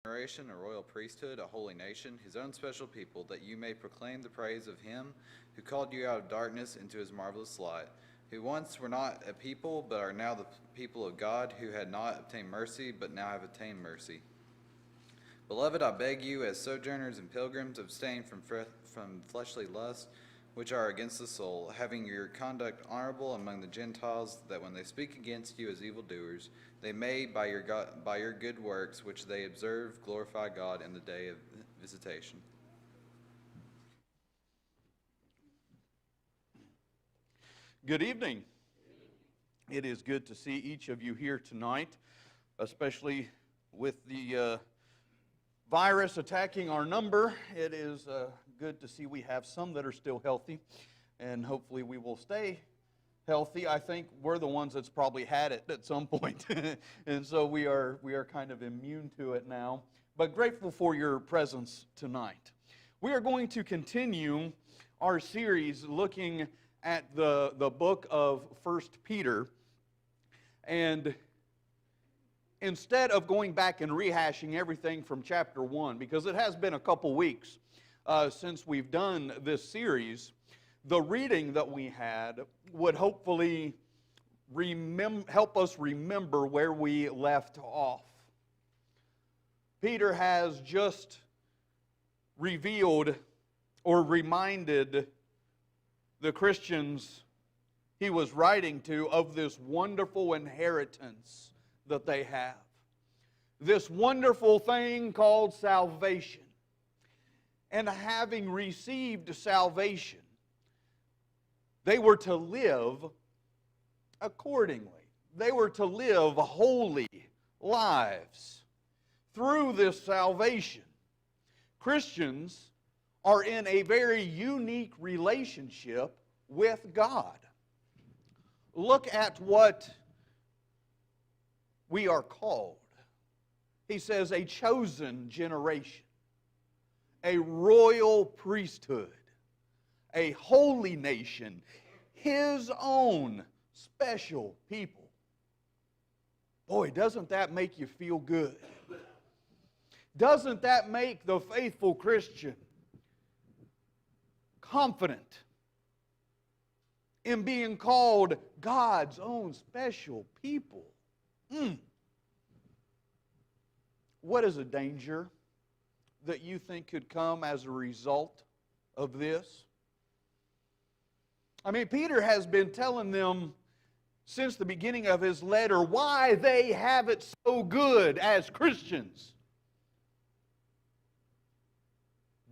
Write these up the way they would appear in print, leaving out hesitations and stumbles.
generation, a royal priesthood, a holy nation, his own special people, that you may proclaim the praise of him who called you out of darkness into his marvelous light, who once were not a people, but are now the people of God, who had not obtained mercy, but now have attained mercy. Beloved, I beg you, as sojourners and pilgrims, abstain from fleshly lusts, which are against the soul, having your conduct honorable among the Gentiles, that when they speak against you as evildoers, they may, by your good works which they observe, glorify God in the day of visitation. Good evening. It is good to see each of you here tonight, especially with the virus attacking our number. It is good to see we have some that are still healthy, and hopefully we will stay healthy. I think we're the ones that's probably had it at some point, and so we are kind of immune to it now, but grateful for your presence tonight. We are going to continue our series looking at the book of 1 Peter, and instead of going back and rehashing everything from chapter 1, because it has been a couple weeks since we've done this series, the reading that we had would hopefully help us remember where we left off. Peter has just revealed or reminded the Christians he was writing to of this wonderful inheritance that they have. This wonderful thing called salvation. And having received salvation, they were to live accordingly. They were to live holy lives through this salvation. Christians are in a very unique relationship with God. Look at what we are called. He says, a chosen generation, a royal priesthood, a holy nation, His own special people. Boy, doesn't that make you feel good? Doesn't that make the faithful Christian confident in being called God's own special people? What is a danger that you think could come as a result of this? I mean, Peter has been telling them since the beginning of his letter why they have it so good as Christians.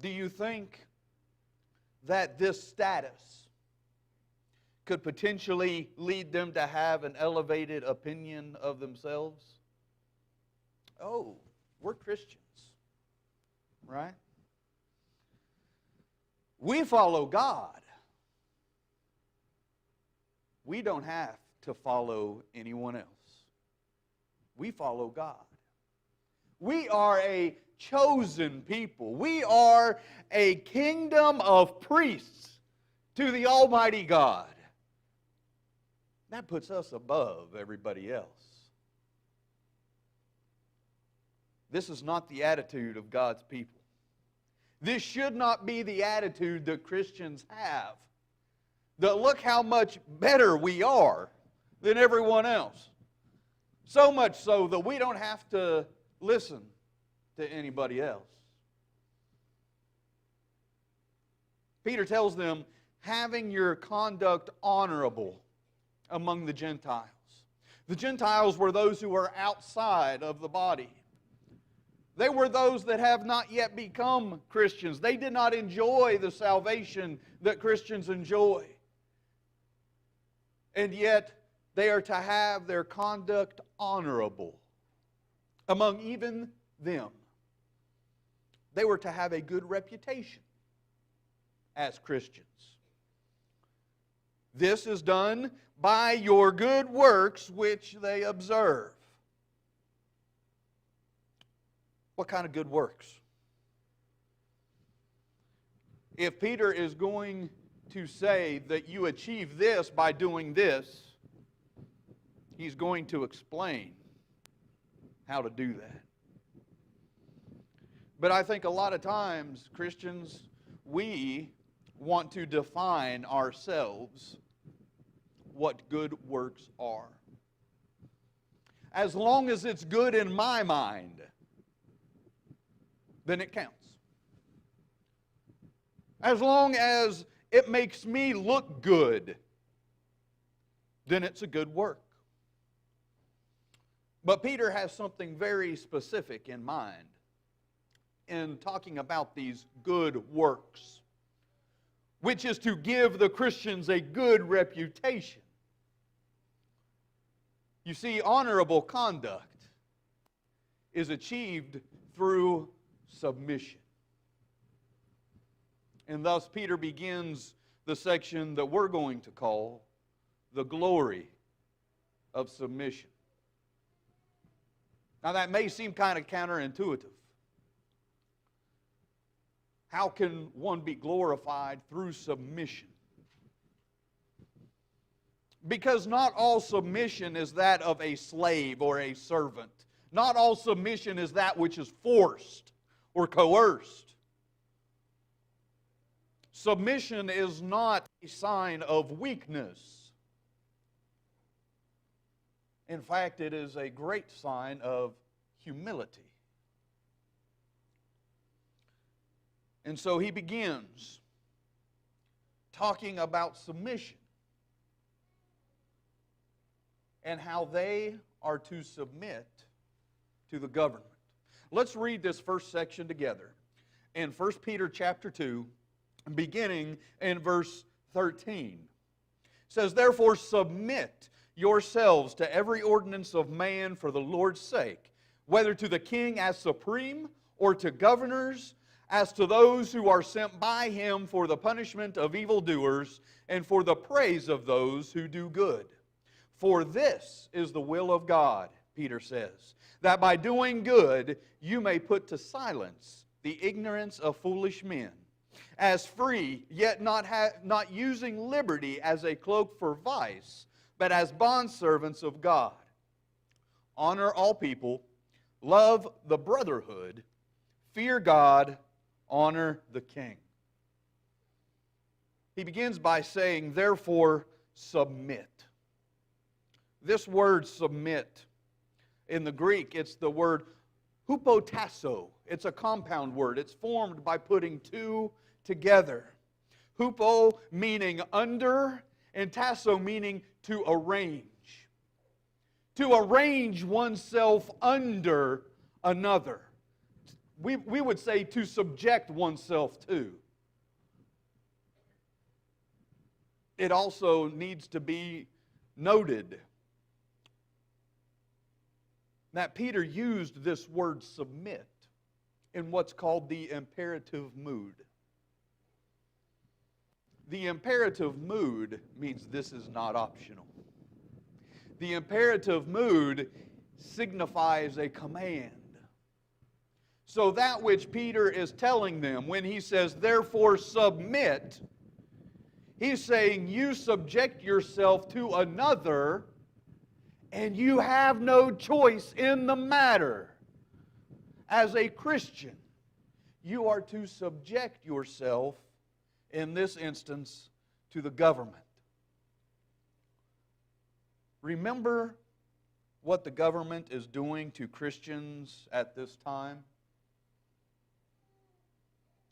Do you think that this status could potentially lead them to have an elevated opinion of themselves? Oh, we're Christians, right? We follow God. We don't have to follow anyone else. We follow God. We are a chosen people. We are a kingdom of priests to the Almighty God. That puts us above everybody else. This is not the attitude of God's people. This should not be the attitude that Christians have. That look how much better we are than everyone else. So much so that we don't have to listen to anybody else. Peter tells them, having your conduct honorable among the Gentiles. The Gentiles were those who were outside of the body. They were those that have not yet become Christians. They did not enjoy the salvation that Christians enjoy. And yet, they are to have their conduct honorable among even them. They were to have a good reputation as Christians. This is done by your good works which they observe. What kind of good works? If Peter is going to say that you achieve this by doing this, he's going to explain how to do that. But I think a lot of times, Christians, we want to define ourselves what good works are. As long as it's good in my mind, then it counts. As long as it makes me look good, then it's a good work. But Peter has something very specific in mind in talking about these good works, which is to give the Christians a good reputation. You see, honorable conduct is achieved through submission. And thus Peter begins the section that we're going to call the glory of submission. Now that may seem kind of counterintuitive. How can one be glorified through submission? Because not all submission is that of a slave or a servant. Not all submission is that which is forced or coerced. Submission is not a sign of weakness. In fact, it is a great sign of humility. And so he begins talking about submission and how they are to submit to the government. Let's read this first section together in 1 Peter chapter 2, beginning in verse 13. It says, "Therefore submit yourselves to every ordinance of man for the Lord's sake, whether to the king as supreme, or to governors, as to those who are sent by him for the punishment of evildoers, and for the praise of those who do good. For this is the will of God," Peter says, "that by doing good you may put to silence the ignorance of foolish men. As free, yet not using liberty as a cloak for vice, but as bondservants of God. Honor all people, love the brotherhood, fear God, honor the king." He begins by saying, therefore, submit. This word submit, in the Greek, it's the word hupotasso. It's a compound word. It's formed by putting two together. Hupo meaning under, and tasso meaning to arrange. To arrange oneself under another. We would say to subject oneself to. It also needs to be noted that Peter used this word submit in what's called the imperative mood. The imperative mood means this is not optional. The imperative mood signifies a command. So that which Peter is telling them when he says, therefore submit, he's saying you subject yourself to another and you have no choice in the matter. As a Christian, you are to subject yourself, in this instance, to the government. Remember what the government is doing to Christians at this time?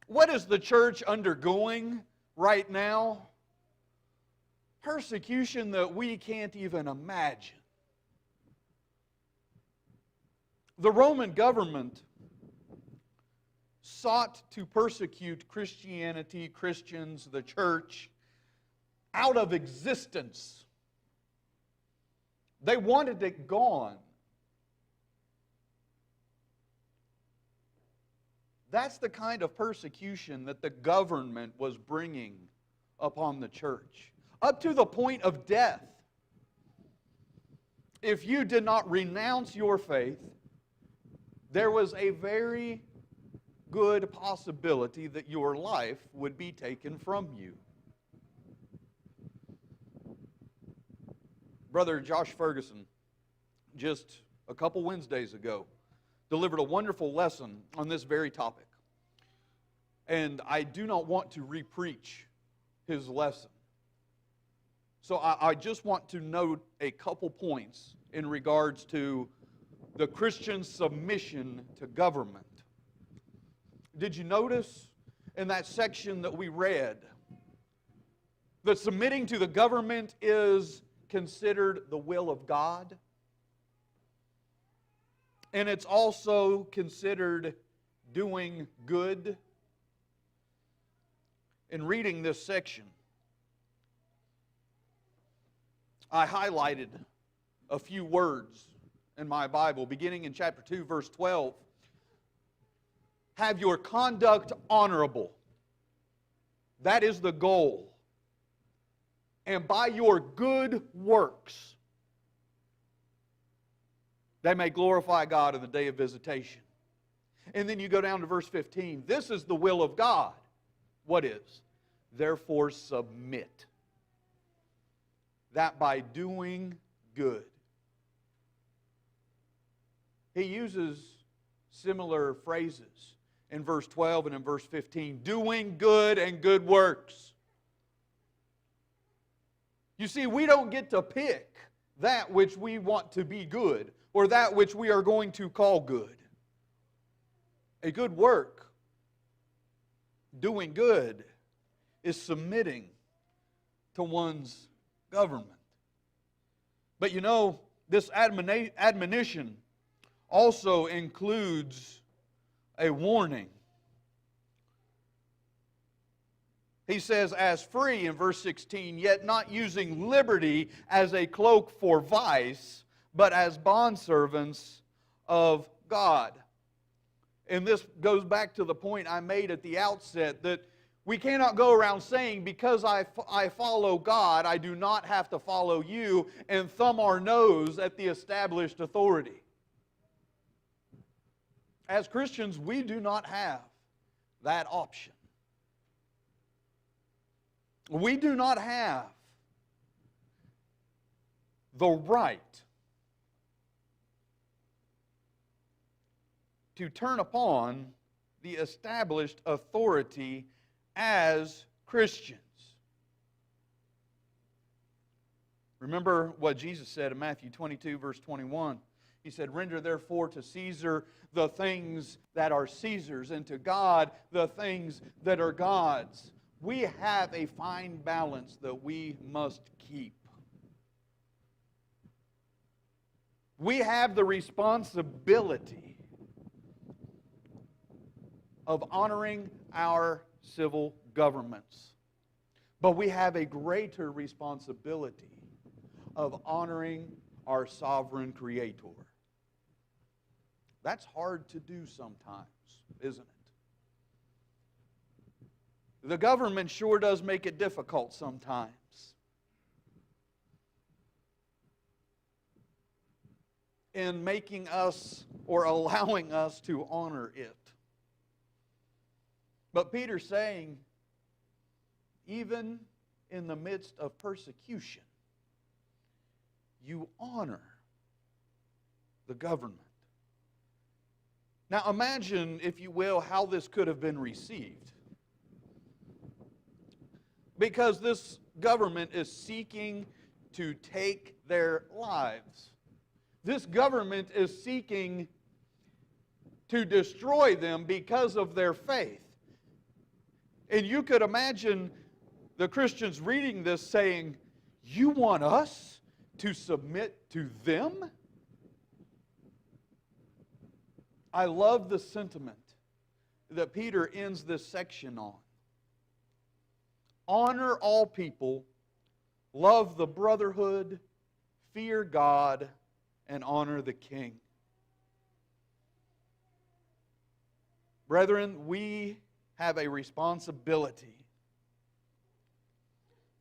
What is the church undergoing right now? Persecution that we can't even imagine. The Roman government sought to persecute Christianity, Christians, the church, out of existence. They wanted it gone. That's the kind of persecution that the government was bringing upon the church, up to the point of death. If you did not renounce your faith, there was a very good possibility that your life would be taken from you. Brother Josh Ferguson, just a couple Wednesdays ago, delivered a wonderful lesson on this very topic. And I do not want to repreach his lesson. So I just want to note a couple points in regards to the Christian submission to government. Did you notice in that section that we read that submitting to the government is considered the will of God? And it's also considered doing good? In reading this section, I highlighted a few words in my Bible, beginning in chapter 2, verse 12. Have your conduct honorable. That is the goal. And by your good works, they may glorify God in the day of visitation. And then you go down to verse 15. This is the will of God. What is? Therefore submit. That by doing good. He uses similar phrases in verse 12 and in verse 15. Doing good and good works. You see, we don't get to pick that which we want to be good or that which we are going to call good. A good work, doing good, is submitting to one's government. But you know, this admonition also includes a warning. He says, as free in verse 16, yet not using liberty as a cloak for vice, but as bondservants of God. And this goes back to the point I made at the outset that we cannot go around saying, because I follow God, I do not have to follow you, and thumb our nose at the established authority. As Christians, we do not have that option. We do not have the right to turn upon the established authority as Christians. Remember what Jesus said in Matthew 22, verse 21. He said, render therefore to Caesar the things that are Caesar's, and to God the things that are God's. We have a fine balance that we must keep. We have the responsibility of honoring our civil governments. But we have a greater responsibility of honoring our sovereign Creator. That's hard to do sometimes, isn't it? The government sure does make it difficult sometimes. In making us or allowing us to honor it. But Peter's saying, even in the midst of persecution, you honor the government. Now imagine, if you will, how this could have been received. Because this government is seeking to take their lives. This government is seeking to destroy them because of their faith. And you could imagine the Christians reading this saying, you want us to submit to them? I love the sentiment that Peter ends this section on. Honor all people, love the brotherhood, fear God, and honor the king. Brethren, we have a responsibility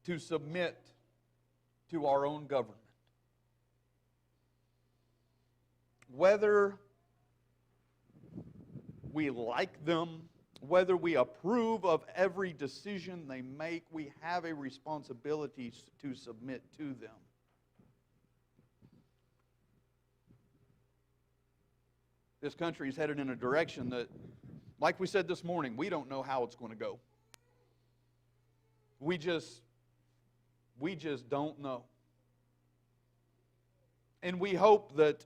to submit to our own government. Whether we like them, whether we approve of every decision they make, we have a responsibility to submit to them. This country is headed in a direction that, like we said this morning, we don't know how it's going to go. We just don't know. And we hope that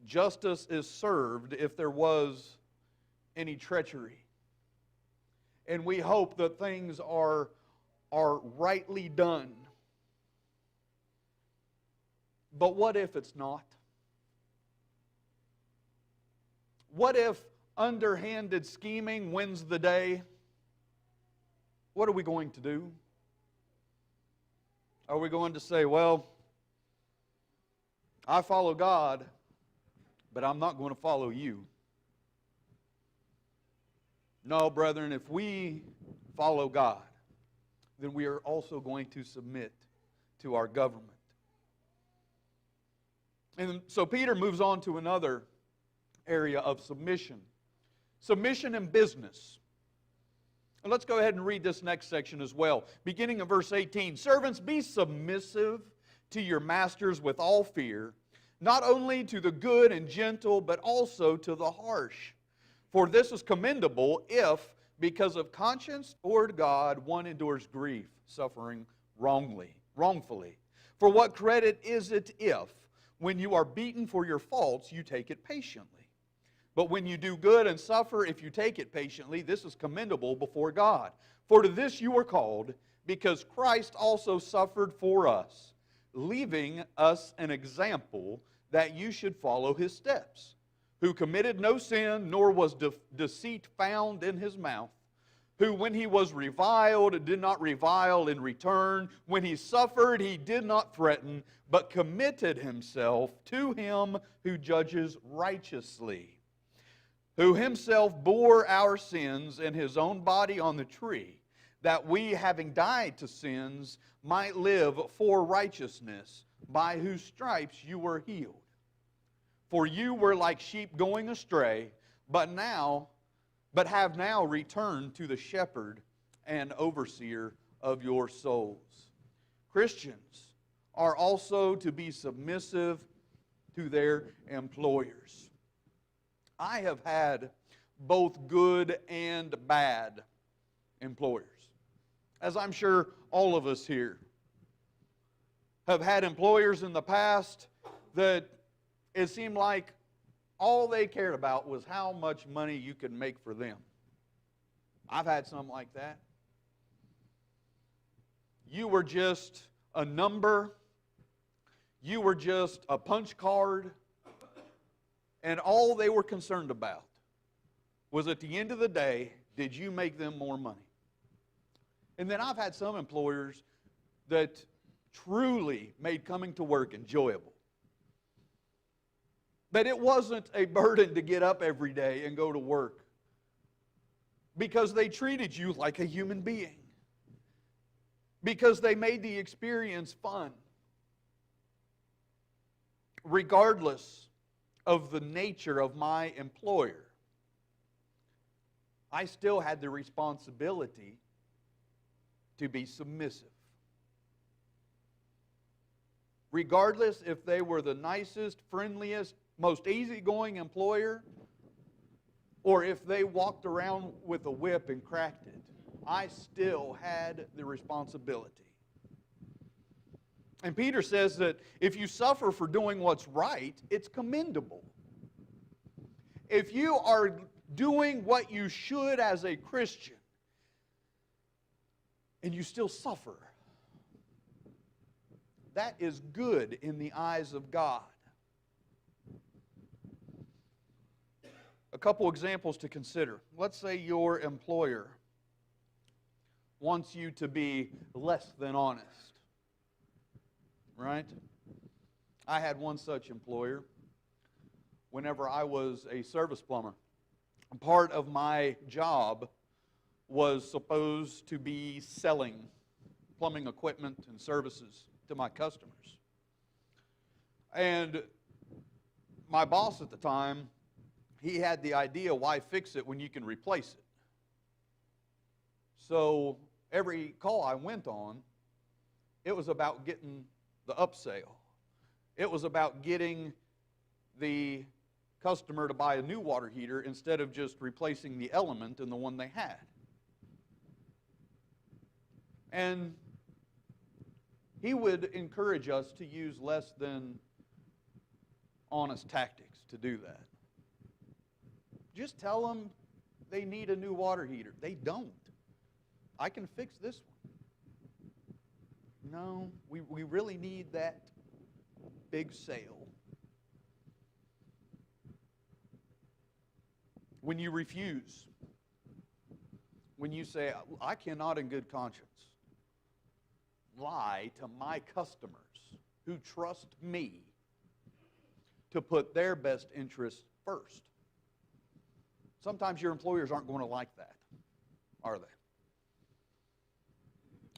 justice is served if there was any treachery. And we hope that things are rightly done. But what if it's not? What if underhanded scheming wins the day? What are we going to do? Are we going to say, well, I follow God, but I'm not going to follow you? No, brethren, if we follow God, then we are also going to submit to our government. And so Peter moves on to another area of submission. Submission in business. And let's go ahead and read this next section as well. Beginning in verse 18. Servants, be submissive to your masters with all fear, not only to the good and gentle, but also to the harsh. For this is commendable if, because of conscience toward God, one endures grief, suffering wrongfully. For what credit is it if, when you are beaten for your faults, you take it patiently? But when you do good and suffer, if you take it patiently, this is commendable before God. For to this you are called, because Christ also suffered for us, leaving us an example that you should follow His steps, who committed no sin, nor was deceit found in His mouth, who when He was reviled did not revile in return, when He suffered He did not threaten, but committed Himself to Him who judges righteously, who Himself bore our sins in His own body on the tree, that we, having died to sins, might live for righteousness, by whose stripes you were healed. For you were like sheep going astray, but have now returned to the shepherd and overseer of your souls. Christians are also to be submissive to their employers. I have had both good and bad employers, as I'm sure all of us here have had employers in the past that it seemed like all they cared about was how much money you could make for them. I've had some like that. You were just a number. You were just a punch card. And all they were concerned about was at the end of the day, did you make them more money? And then I've had some employers that truly made coming to work enjoyable. That it wasn't a burden to get up every day and go to work, because they treated you like a human being, because they made the experience fun. Regardless of the nature of my employer, I still had the responsibility to be submissive. Regardless if they were the nicest, friendliest, most easygoing employer, or if they walked around with a whip and cracked it, I still had the responsibility. And Peter says that if you suffer for doing what's right, it's commendable. If you are doing what you should as a Christian, and you still suffer, that is good in the eyes of God. A couple examples to consider. Let's say your employer wants you to be less than honest, right? I had one such employer whenever I was a service plumber. Part of my job was supposed to be selling plumbing equipment and services to my customers. And my boss at the time, he had the idea, why fix it when you can replace it? So every call I went on, it was about getting the upsell. It was about getting the customer to buy a new water heater instead of just replacing the element in the one they had. And he would encourage us to use less than honest tactics to do that. Just tell them they need a new water heater. They don't. I can fix this one. No, we really need that big sale. When you refuse, when you say, I cannot in good conscience lie to my customers who trust me to put their best interests first. Sometimes your employers aren't going to like that, are they?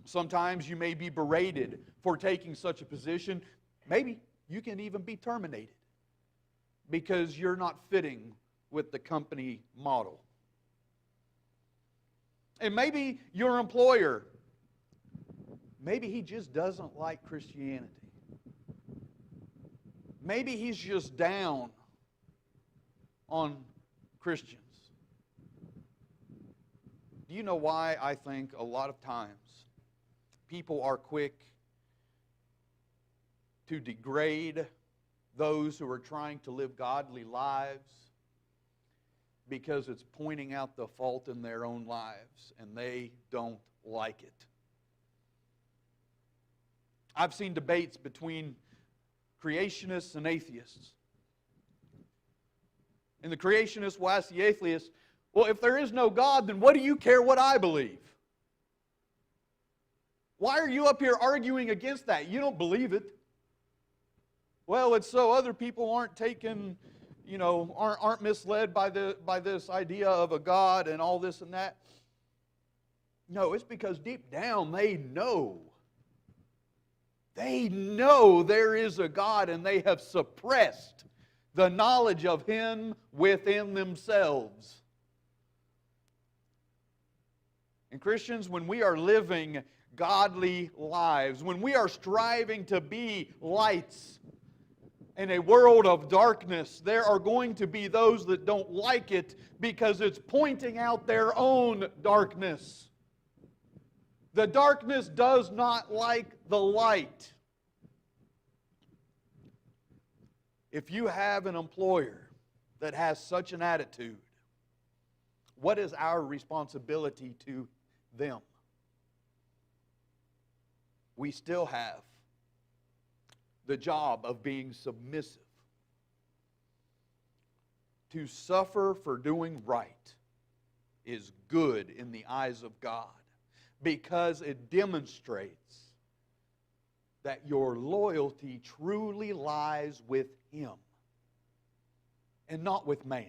Sometimes you may be berated for taking such a position. Maybe you can even be terminated because you're not fitting with the company model. And maybe your employer, maybe he just doesn't like Christianity. Maybe he's just down on Christians. Do you know why I think a lot of times people are quick to degrade those who are trying to live godly lives? Because it's pointing out the fault in their own lives, and they don't like it. I've seen debates between creationists and atheists. And the creationists will ask the atheist, well, if there is no God, then what do you care what I believe? Why are you up here arguing against that? You don't believe it. Well, it's so other people aren't taken, aren't misled by this idea of a God and all this and that. No, it's because deep down they know. They know there is a God, and they have suppressed the knowledge of Him within themselves. And Christians, when we are living godly lives, when we are striving to be lights in a world of darkness, there are going to be those that don't like it because it's pointing out their own darkness. The darkness does not like the light. If you have an employer that has such an attitude, what is our responsibility to them? We still have the job of being submissive. To suffer for doing right is good in the eyes of God because it demonstrates that your loyalty truly lies with Him and not with man.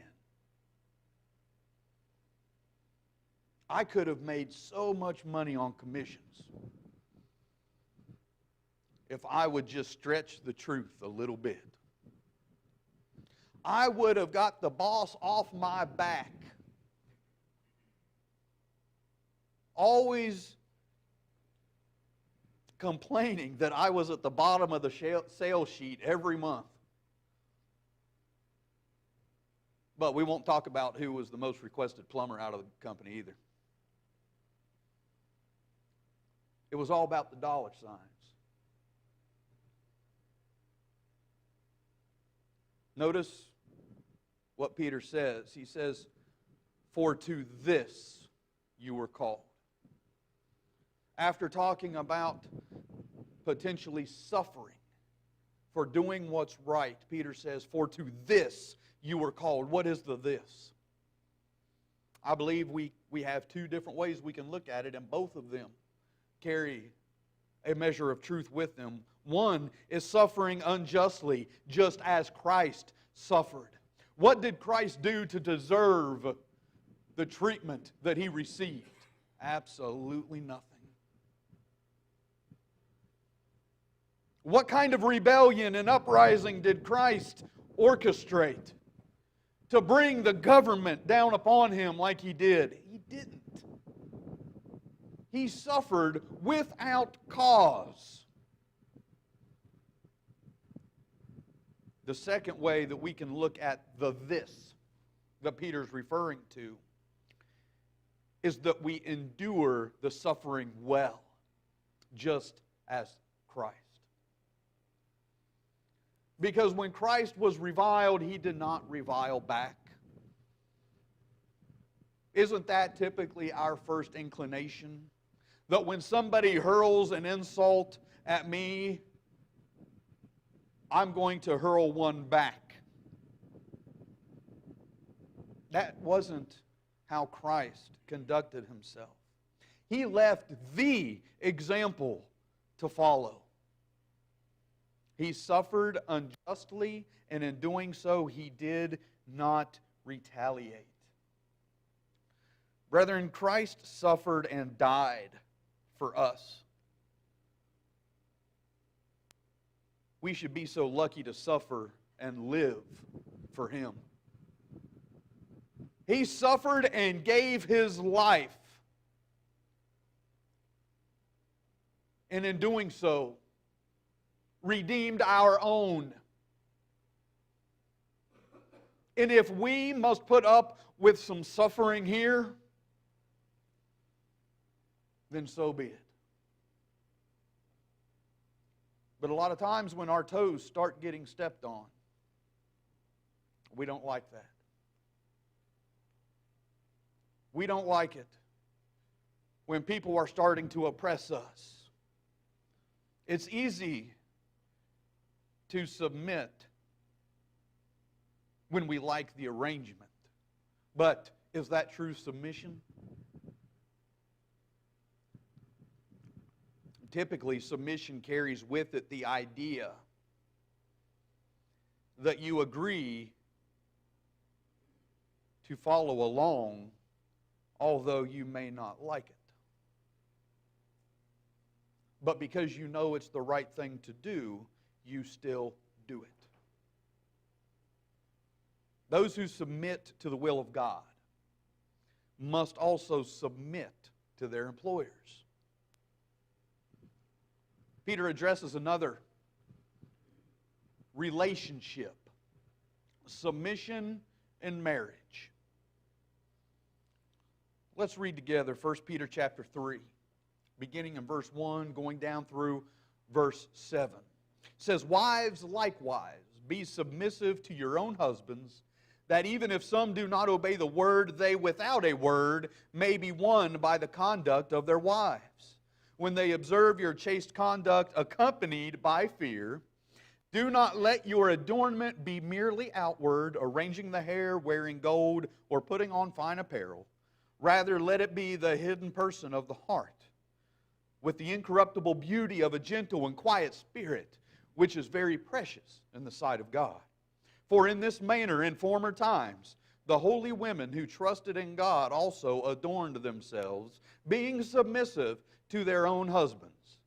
I could have made so much money on commissions if I would just stretch the truth a little bit. I would have got the boss off my back. Always complaining that I was at the bottom of the sales sheet every month. But we won't talk about who was the most requested plumber out of the company either. It was all about the dollar signs. Notice what Peter says. He says, "For to this you were called." After talking about potentially suffering for doing what's right, Peter says, "For to this you were called." What is the this? I believe we have two different ways we can look at it, and both of them carry a measure of truth with them. One is suffering unjustly, just as Christ suffered. What did Christ do to deserve the treatment that He received? Absolutely nothing. What kind of rebellion and uprising did Christ orchestrate to bring the government down upon Him like He did? He didn't. He suffered without cause. The second way that we can look at the this that Peter's referring to is that we endure the suffering well, just as Christ. Because when Christ was reviled, He did not revile back. Isn't that typically our first inclination? That when somebody hurls an insult at me, I'm going to hurl one back. That wasn't how Christ conducted Himself. He left the example to follow. He suffered unjustly, and in doing so, He did not retaliate. Brethren, Christ suffered and died for us. We should be so lucky to suffer and live for Him. He suffered and gave His life. And in doing so, redeemed our own. And if we must put up with some suffering here, then so be it. But a lot of times when our toes start getting stepped on, we don't like that. We don't like it when people are starting to oppress us. It's easy to submit when we like the arrangement. But is that true submission? Typically, submission carries with it the idea that you agree to follow along, although you may not like it. But because you know it's the right thing to do, you still do it. Those who submit to the will of God must also submit to their employers. Peter addresses another relationship, submission and marriage. Let's read together 1 Peter chapter 3, beginning in verse 1, going down through verse 7. It says, "Wives likewise, be submissive to your own husbands, that even if some do not obey the word, they without a word may be won by the conduct of their wives. When they observe your chaste conduct accompanied by fear, do not let your adornment be merely outward, arranging the hair, wearing gold, or putting on fine apparel. Rather, let it be the hidden person of the heart, with the incorruptible beauty of a gentle and quiet spirit, which is very precious in the sight of God. For in this manner, in former times, the holy women who trusted in God also adorned themselves, being submissive to their own husbands.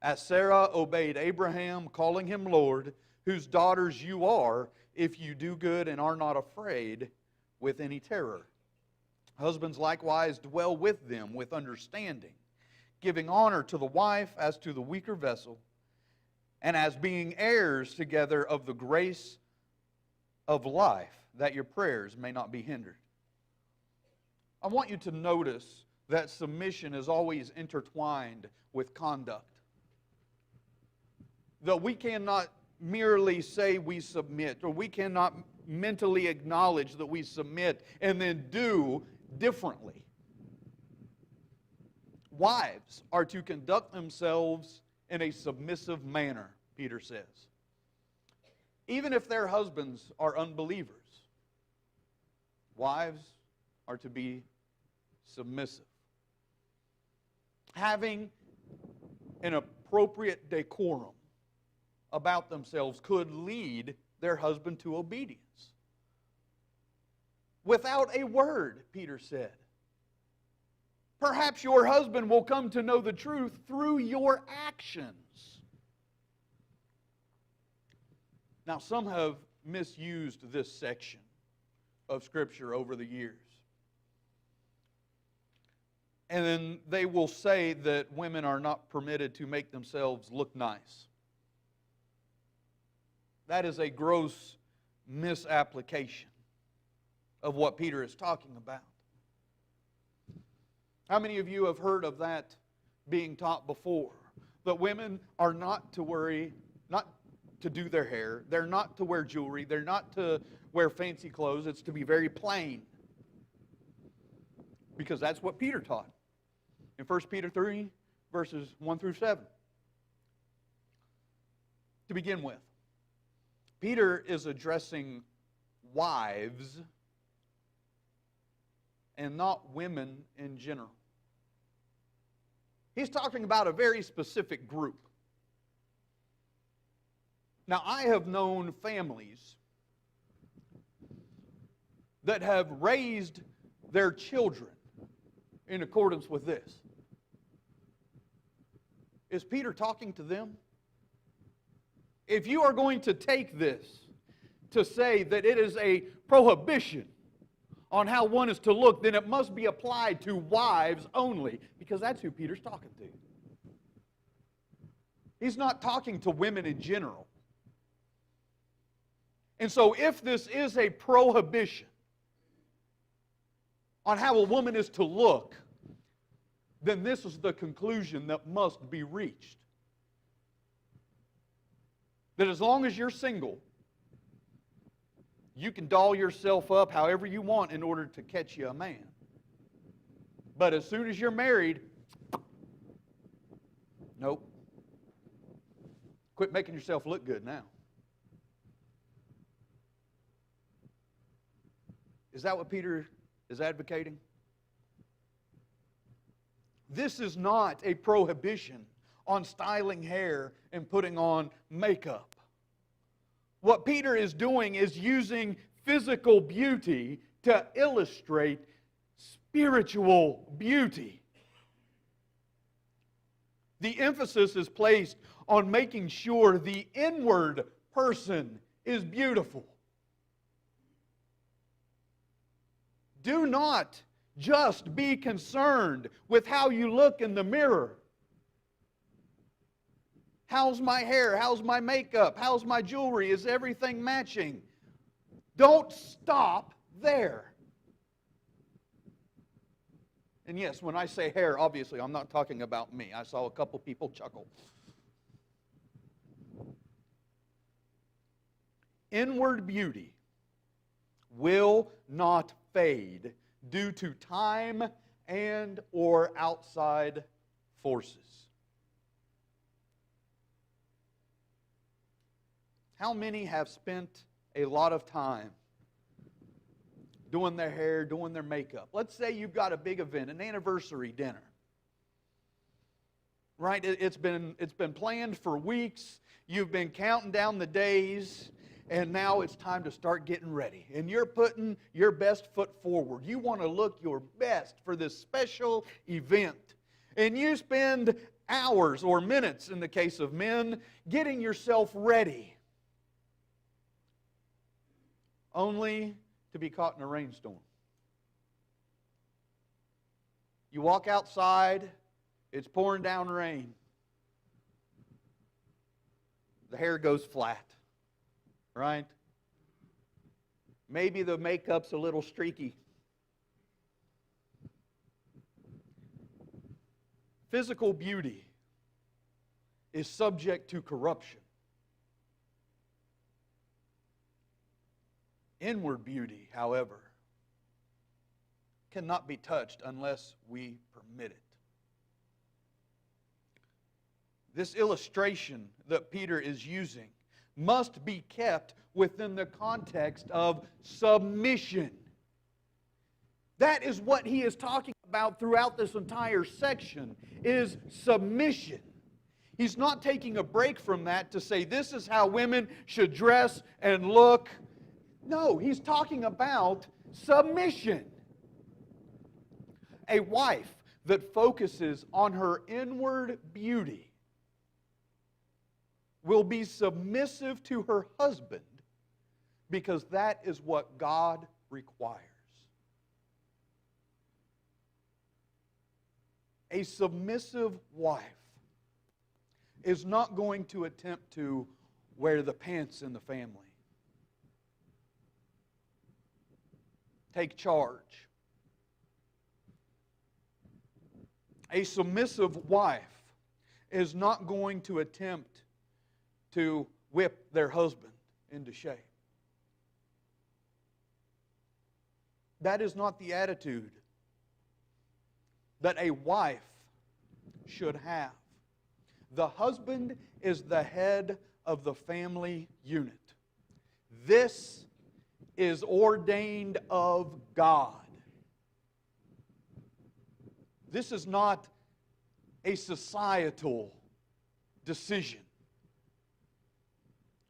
As Sarah obeyed Abraham, calling him Lord, whose daughters you are, if you do good and are not afraid with any terror. Husbands likewise dwell with them with understanding, giving honor to the wife as to the weaker vessel, and as being heirs together of the grace of life, that your prayers may not be hindered." I want you to notice that submission is always intertwined with conduct. That we cannot merely say we submit, or we cannot mentally acknowledge that we submit and then do differently. Wives are to conduct themselves in a submissive manner, Peter says, even if their husbands are unbelievers. Wives are to be submissive, having an appropriate decorum about themselves could lead their husband to obedience. Without a word, Peter said. Perhaps your husband will come to know the truth through your actions. Now, some have misused this section of Scripture over the years. And then they will say that women are not permitted to make themselves look nice. That is a gross misapplication of what Peter is talking about. How many of you have heard of that being taught before? That women are not to worry, not to do their hair, they're not to wear jewelry, they're not to wear fancy clothes, it's to be very plain. Because that's what Peter taught in 1 Peter 3, verses 1 through 7. To begin with, Peter is addressing wives and not women in general. He's talking about a very specific group. Now, I have known families that have raised their children in accordance with this. Is Peter talking to them? If you are going to take this to say that it is a prohibition on how one is to look, then it must be applied to wives only, because that's who Peter's talking to. He's not talking to women in general. And so if this is a prohibition on how a woman is to look, then this is the conclusion that must be reached. That as long as you're single, you can doll yourself up however you want in order to catch you a man. But as soon as you're married, nope. Quit making yourself look good now. Is that what Peter is advocating? This is not a prohibition on styling hair and putting on makeup. What Peter is doing is using physical beauty to illustrate spiritual beauty. The emphasis is placed on making sure the inward person is beautiful. Do not just be concerned with how you look in the mirror. How's my hair? How's my makeup? How's my jewelry? Is everything matching? Don't stop there. And yes, when I say hair, obviously I'm not talking about me. I saw a couple people chuckle. Inward beauty will not fade due to time and or outside forces. How many have spent a lot of time doing their hair, doing their makeup? Let's say you've got a big event, an anniversary dinner. Right? It's been planned for weeks. You've been counting down the days, and now it's time to start getting ready. And you're putting your best foot forward. You want to look your best for this special event. And you spend hours or minutes, in the case of men, getting yourself ready, only to be caught in a rainstorm. You walk outside, it's pouring down rain. The hair goes flat, right? Maybe the makeup's a little streaky. Physical beauty is subject to corruption. Inward beauty, however, cannot be touched unless we permit it. This illustration that Peter is using must be kept within the context of submission. That is what he is talking about throughout this entire section, is submission. He's not taking a break from that to say this is how women should dress and look. No, he's talking about submission. A wife that focuses on her inward beauty will be submissive to her husband because that is what God requires. A submissive wife is not going to attempt to wear the pants in the family. Take charge. A submissive wife is not going to attempt to whip their husband into shape. That is not the attitude that a wife should have. The husband is the head of the family unit. This is ordained of God. This is not a societal decision,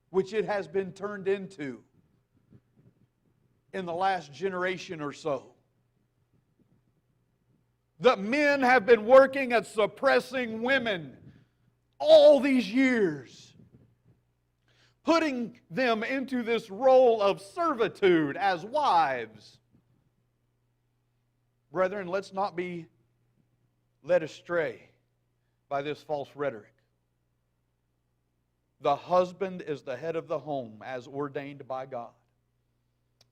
which it has been turned into in the last generation or so. That men have been working at suppressing women all these years, putting them into this role of servitude as wives. Brethren, let's not be led astray by this false rhetoric. The husband is the head of the home as ordained by God.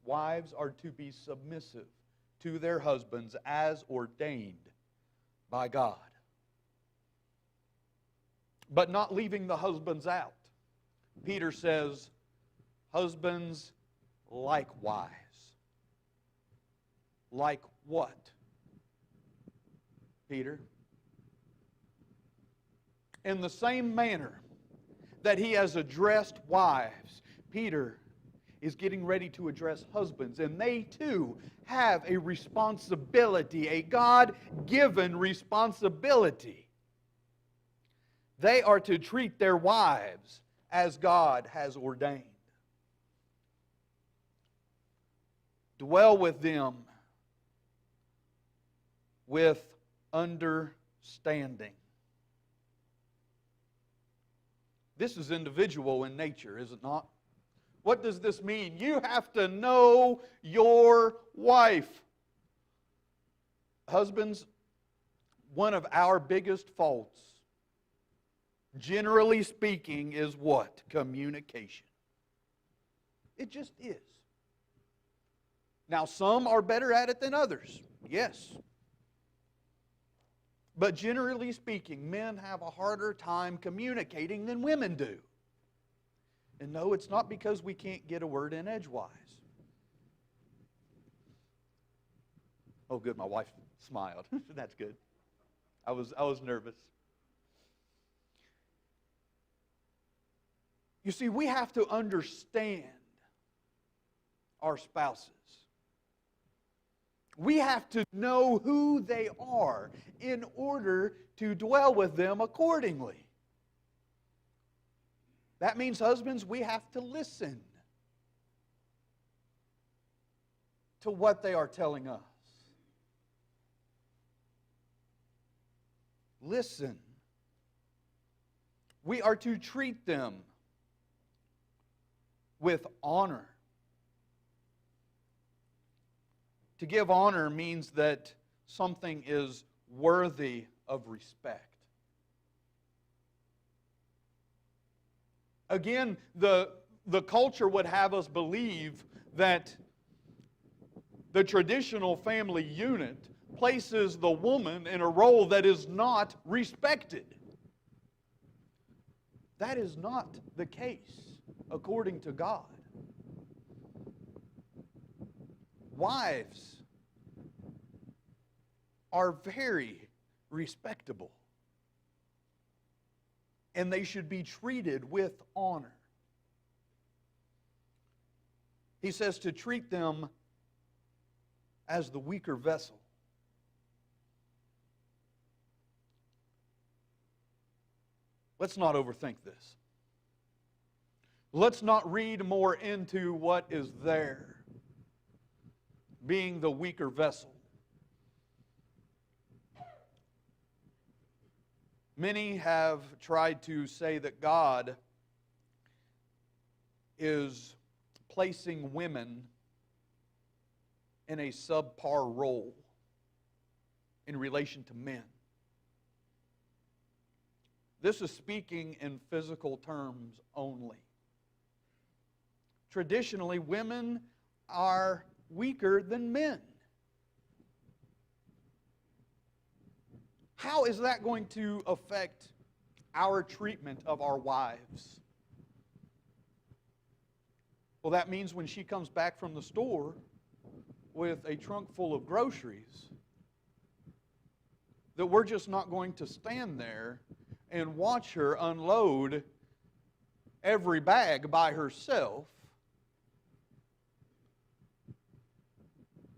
Wives are to be submissive to their husbands as ordained by God. But not leaving the husbands out. Peter says, husbands likewise. Like what, Peter? In the same manner that he has addressed wives, Peter is getting ready to address husbands, and they too have a responsibility, a God-given responsibility. They are to treat their wives as God has ordained. Dwell with them with understanding. This is individual in nature, is it not? What does this mean? You have to know your wife. Husbands, one of our biggest faults, generally speaking, is what? Communication. It just is. Now, some are better at it than others. Yes. But generally speaking, men have a harder time communicating than women do. And no, it's not because we can't get a word in edgewise. Oh, good, my wife smiled. That's good. I was nervous. You see, we have to understand our spouses. We have to know who they are in order to dwell with them accordingly. That means, husbands, we have to listen to what they are telling us. Listen. We are to treat them with honor. To give honor means that something is worthy of respect. Again, the culture would have us believe that the traditional family unit places the woman in a role that is not respected. That is not the case according to God. Wives are very respectable, and they should be treated with honor. He says to treat them as the weaker vessel. Let's not overthink this. Let's not read more into what is there, being the weaker vessel. Many have tried to say that God is placing women in a subpar role in relation to men. This is speaking in physical terms only. traditionally women are weaker than men. How is that going to affect our treatment of our wives? Well, that means when she comes back from the store with a trunk full of groceries, that we're just not going to stand there and watch her unload every bag by herself.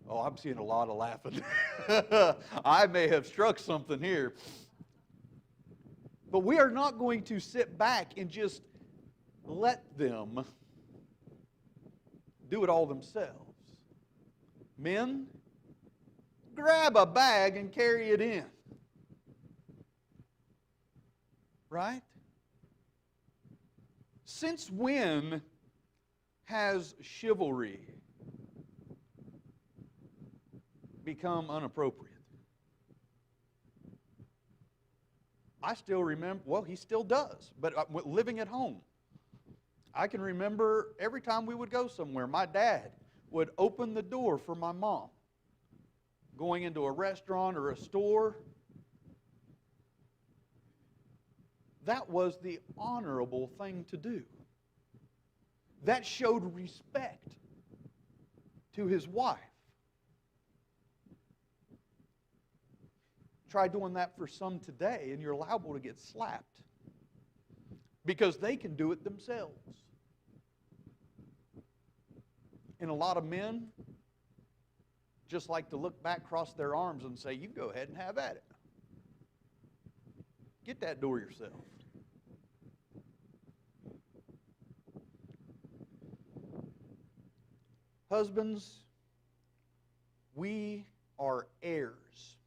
Oh, I'm seeing a lot of laughing. I may have struck something here. But we are not going to sit back and just let them do it all themselves. Men, grab a bag and carry it in. Right? Since when has chivalry become inappropriate? I still remember, well, he still does, but living at home, I can remember every time we would go somewhere, my dad would open the door for my mom. Going into a restaurant or a store, that was the honorable thing to do. That showed respect to his wife. Try doing that for some today, and you're liable to get slapped because they can do it themselves. And a lot of men just like to look back, cross their arms, and say, "You go ahead and have at it. Get that door yourself." Husbands, we are heirs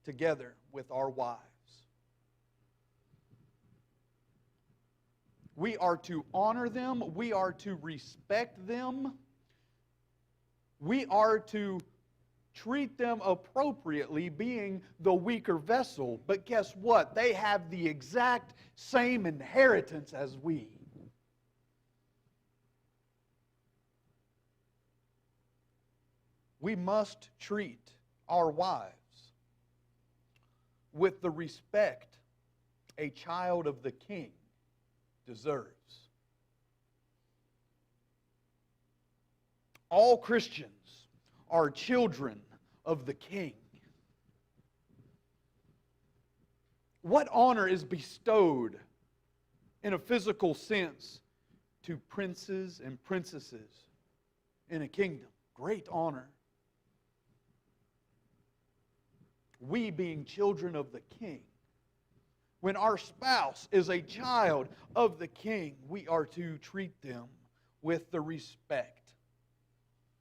together with our wives. We are to honor them. We are to respect them. We are to treat them appropriately, being the weaker vessel. But guess what? They have the exact same inheritance as we. We must treat our wives with the respect a child of the King deserves. All Christians are children of the King. What honor is bestowed in a physical sense to princes and princesses in a kingdom? Great honor. We being children of the King, when our spouse is a child of the King, we are to treat them with the respect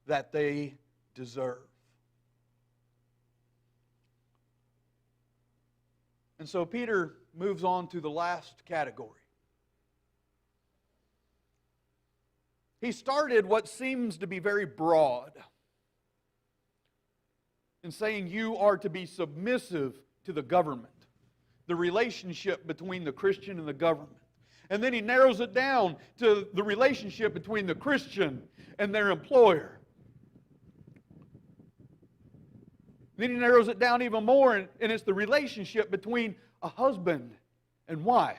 that they deserve. And so Peter moves on to the last category. He started what seems to be very broad in saying you are to be submissive to the government, the relationship between the Christian and the government. And then he narrows it down to the relationship between the Christian and their employer. Then he narrows it down even more, and it's the relationship between a husband and wife.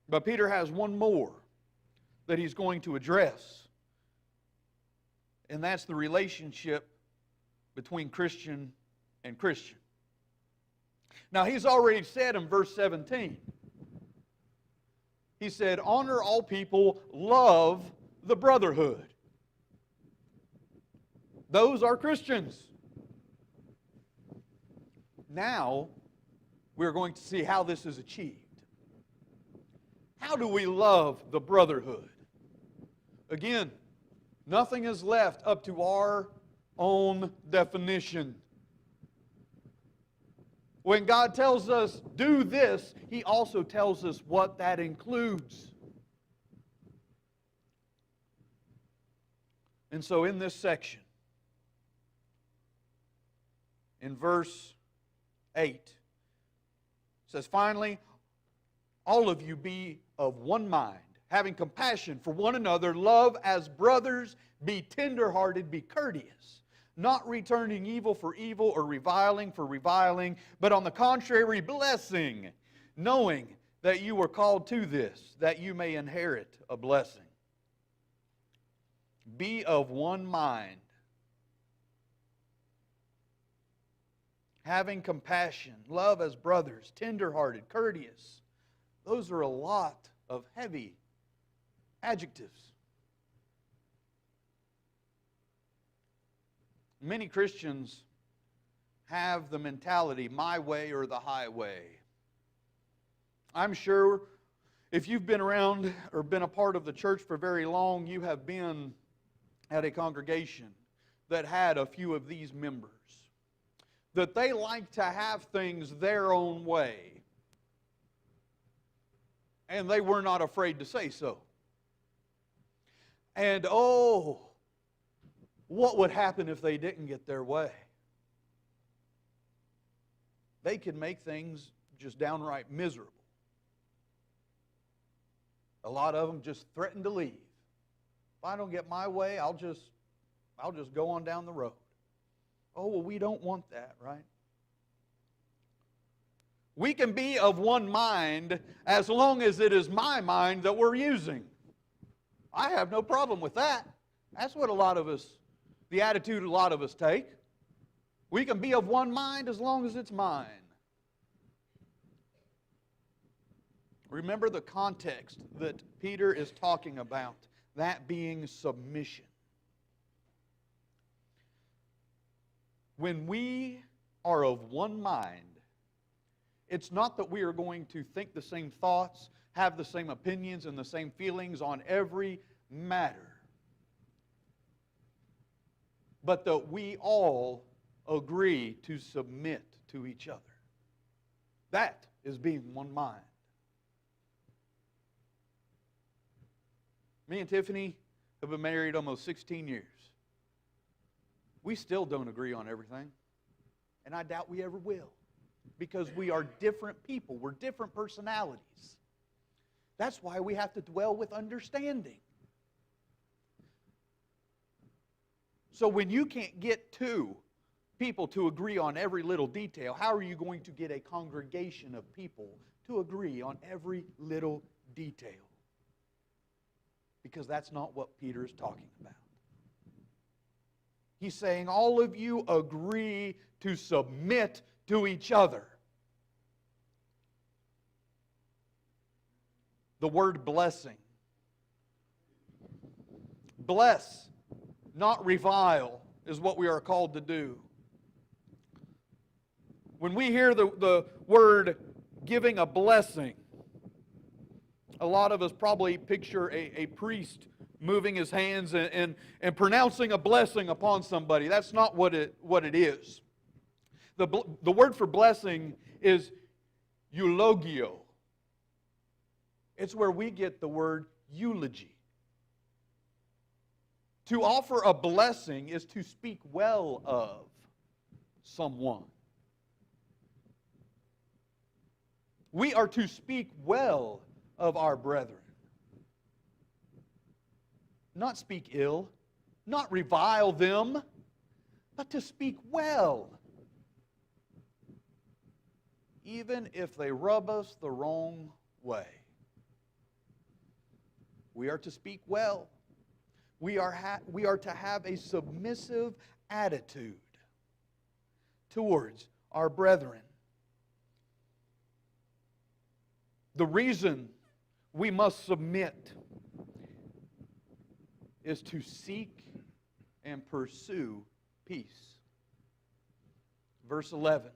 But Peter has one more that he's going to address, and that's the relationship between Christian and Christian. Now, he's already said in verse 17, he said, honor all people, love the brotherhood. Those are Christians. Now, we're going to see how this is achieved. How do we love the brotherhood? Again, nothing is left up to our own definition. When God tells us, do this, He also tells us what that includes. And so in this section, in verse 8, it says, finally, all of you be of one mind, having compassion for one another, love as brothers, be tenderhearted, be courteous, not returning evil for evil or reviling for reviling, but on the contrary, blessing, knowing that you were called to this, that you may inherit a blessing. Be of one mind, having compassion, love as brothers, tenderhearted, courteous. Those are a lot of heavy adjectives. Many Christians have the mentality, my way or the highway. I'm sure if you've been around or been a part of the church for very long, you have been at a congregation that had a few of these members. That they like to have things their own way. And they were not afraid to say so. And oh, what would happen if they didn't get their way? They could make things just downright miserable. A lot of them just threaten to leave. If I don't get my way, I'll just go on down the road. Oh, well, we don't want that, right? We can be of one mind as long as it is my mind that we're using. I have no problem with that. That's what the attitude a lot of us take. We can be of one mind as long as it's mine. Remember the context that Peter is talking about, that being submission. When we are of one mind, it's not that we are going to think the same thoughts, have the same opinions and the same feelings on every matter, but that we all agree to submit to each other. That is being one mind. Me and Tiffany have been married almost 16 years. We still don't agree on everything, and I doubt we ever will, because we are different people. We're different personalities. That's why we have to dwell with understanding. So when you can't get two people to agree on every little detail, how are you going to get a congregation of people to agree on every little detail? Because that's not what Peter is talking about. He's saying all of you agree to submit to each other. The word blessing. Bless, not revile, is what we are called to do. When we hear the word giving a blessing, a lot of us probably picture a priest moving his hands and pronouncing a blessing upon somebody. That's not what it is. The word for blessing is eulogio. It's where we get the word eulogy. To offer a blessing is to speak well of someone. We are to speak well of our brethren. Not speak ill, not revile them, but to speak well. Even if they rub us the wrong way. We are to speak well. We are to have a submissive attitude towards our brethren. The reason we must submit is to seek and pursue peace. Verse 11.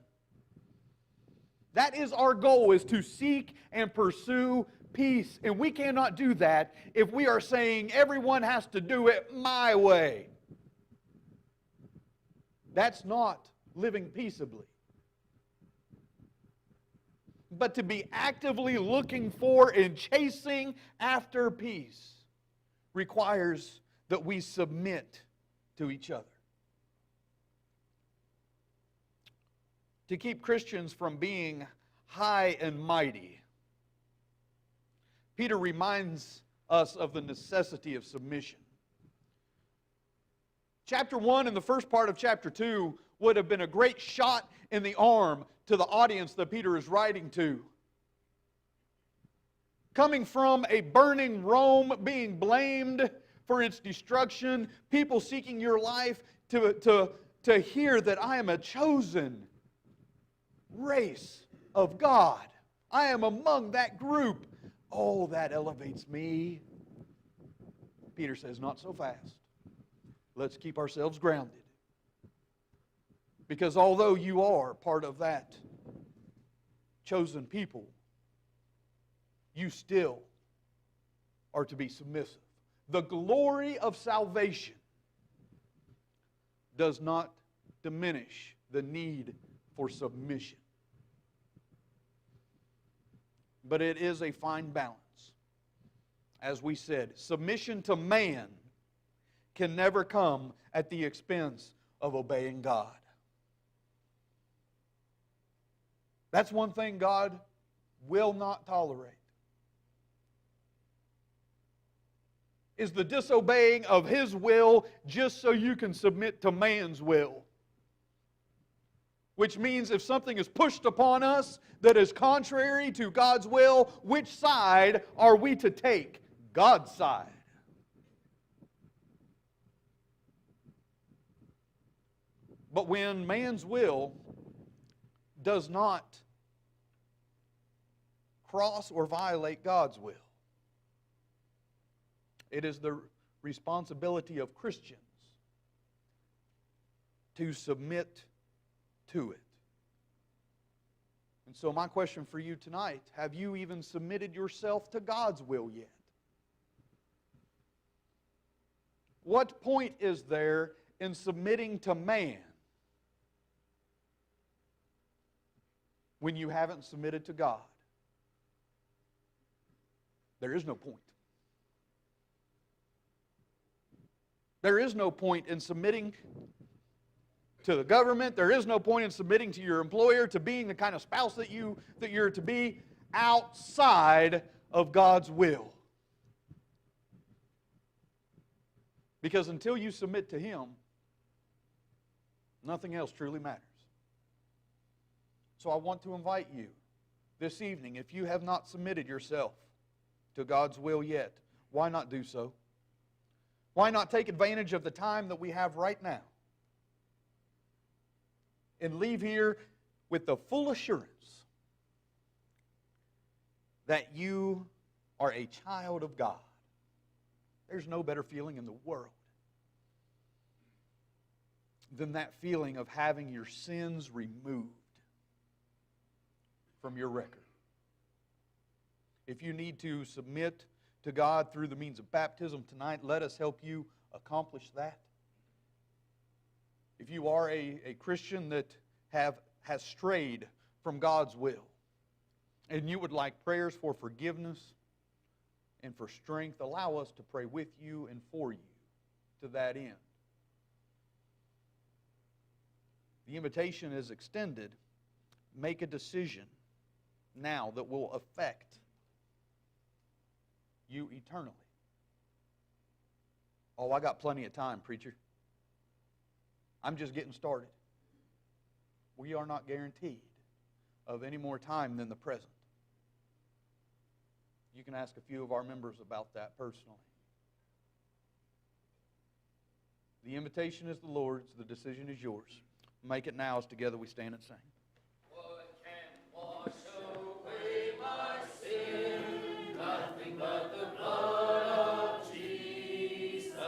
That is our goal, is to seek and pursue peace. And we cannot do that if we are saying everyone has to do it my way. That's not living peaceably. But to be actively looking for and chasing after peace requires that we submit to each other. To keep Christians from being high and mighty, Peter reminds us of the necessity of submission. Chapter 1 and the first part of chapter 2 would have been a great shot in the arm to the audience that Peter is writing to. Coming from a burning Rome, being blamed for its destruction, people seeking your life, to hear that I am a chosen race of God. I am among that group. Oh, that elevates me. Peter says, not so fast. Let's keep ourselves grounded. Because although you are part of that chosen people, you still are to be submissive. The glory of salvation does not diminish the need for submission. But it is a fine balance. As we said, submission to man can never come at the expense of obeying God. That's one thing God will not tolerate. Is the disobeying of His will just so you can submit to man's will. Which means if something is pushed upon us that is contrary to God's will, which side are we to take? God's side. But when man's will does not cross or violate God's will, it is the responsibility of Christians to submit to it. And so my question for you tonight, have you even submitted yourself to God's will yet? What point is there in submitting to man when you haven't submitted to God? There is no point. There is no point in submitting to the government. There is no point in submitting to your employer, to being the kind of spouse that you're to be outside of God's will. Because until you submit to Him, nothing else truly matters. So I want to invite you this evening, if you have not submitted yourself to God's will yet, why not do so? Why not take advantage of the time that we have right now and leave here with the full assurance that you are a child of God? There's no better feeling in the world than that feeling of having your sins removed from your record. If you need to submit to God through the means of baptism tonight, let us help you accomplish that. If you are a Christian that has strayed from God's will, and you would like prayers for forgiveness and for strength, allow us to pray with you and for you to that end. The invitation is extended. Make a decision now that will affect you eternally. Oh, I got plenty of time, preacher. I'm just getting started. We are not guaranteed of any more time than the present. You can ask a few of our members about that personally. The invitation is the Lord's. The decision is yours. Make it now as together we stand and sing.